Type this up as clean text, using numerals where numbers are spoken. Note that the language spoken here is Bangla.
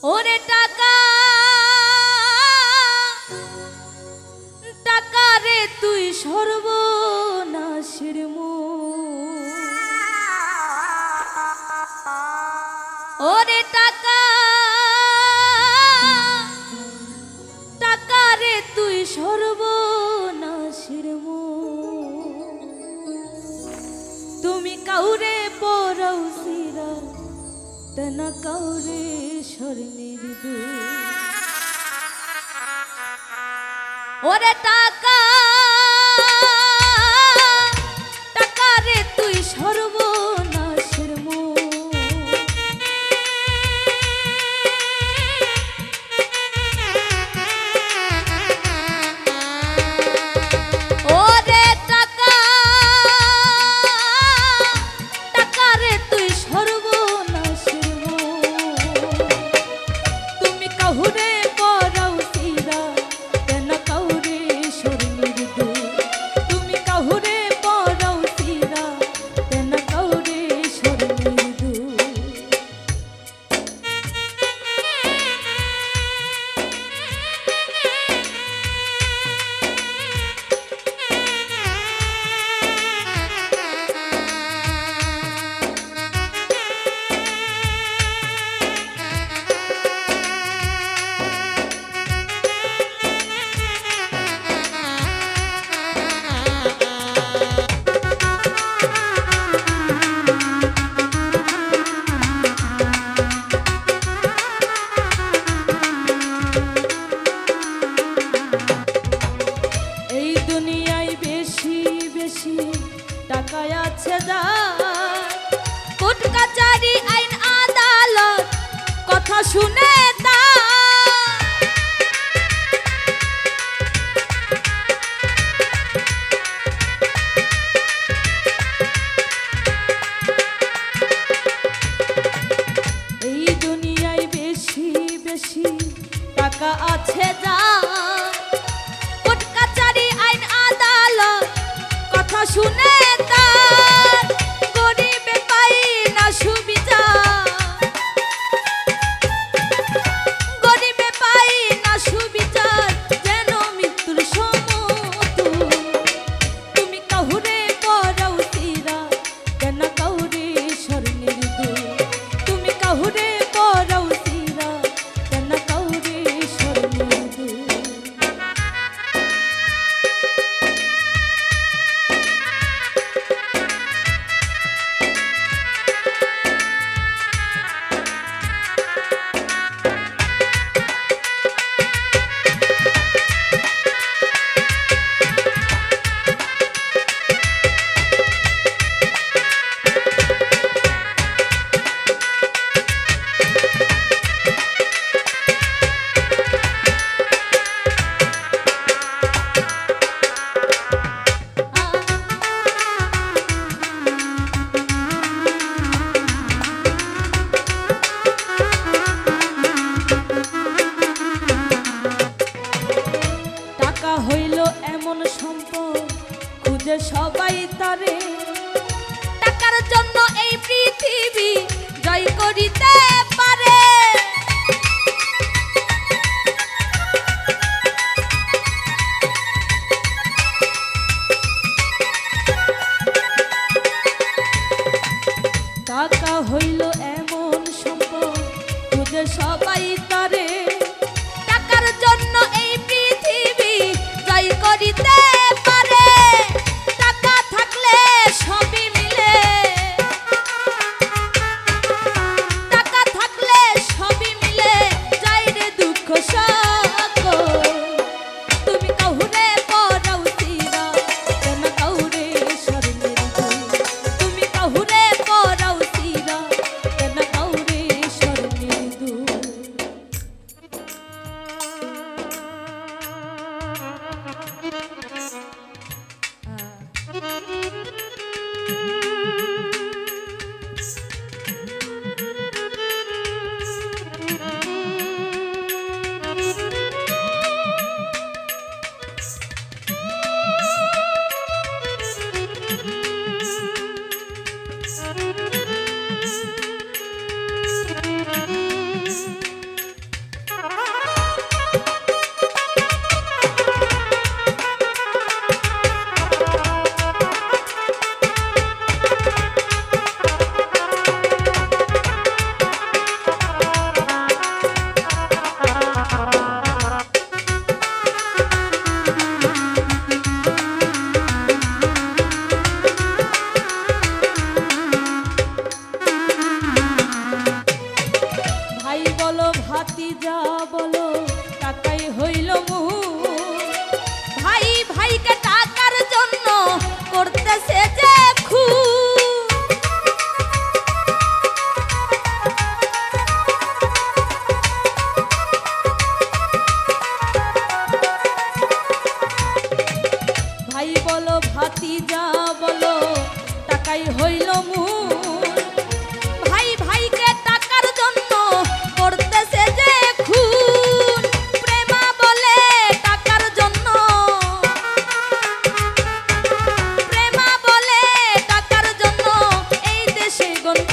ওরে টাকা টাকা রে তুই সর্বনাশের মূল। ওরে টাকা টাকা রে তুই সর্বনাশের মূল। তুমি কাউরে পরাও সিরা তেনা কাউরে স্বর্ণের দুল। ওরে টাকা টাকা রে তুই সর্বনাশের মূল। ওরে টাকা টাকা রে তুই সর্বনাশের মূল। তুমি কাহুরে পরাও সিরা তেনা কাউরে স্বর্ণের দুল। তুমি কাহুরে পরাও সিরা তেনা কাউরে স্বর্ণের দুল। এই দুনিয়ায় বেশি বেশি টাকা আছে যার, কোর্ট কাচারি আইন আদালত কথা শুনে তার। এই দুনিয়ায় বেশি বেশি টাকা আছে যার, কোর্ট কাচারি আইন আদালত কথা শুনে তার। গরিবে পাই না সুবিচার, গরিবে পাই না সুবিচার, যেন মৃত্যুর সমতুল। তুমি কাহুরে পরাও সিরা তেনা কাউরে স্বর্ণের দুল। তুমি কাহুরে পরাও সিরা তেনা কাউরে স্বর্ণের দুল। টাকা হইল এমন সম্পদ খুঁজে সবাই তারে, টাকার জন্য এই পৃথিবী জয় করিতে পারে। টাকা হইল এমন সম্পদ খুঁজে সবাই তারে, টাকার জন্য এই পৃথিবী জয় করিতে পারে। টাকা থাকলে সবই মিলে, টাকা থাকলে সবই মিলে, যায় রে দুঃখ সকল। তুমি কাহুরে পরাও সিরা তেনা কাউরে স্বর্ণের দুল। তুমি কাহুরে পরাও সিরা তেনা কাউরে স্বর্ণের দুল। ভাতিজা বলো টাকাই হইল মূল। ভাই ভাইকে টাকার জন্য করতেছে যে খুন। ভাই বলো ভাতিজা বলো টাকাই হইল মূল। ভাই ভাইকে টাকার জন্য করতেছে যে খুন। প্রেমা বলে টাকার জন্য, প্রেমা বলে টাকার জন্য এই দেশে গণ্য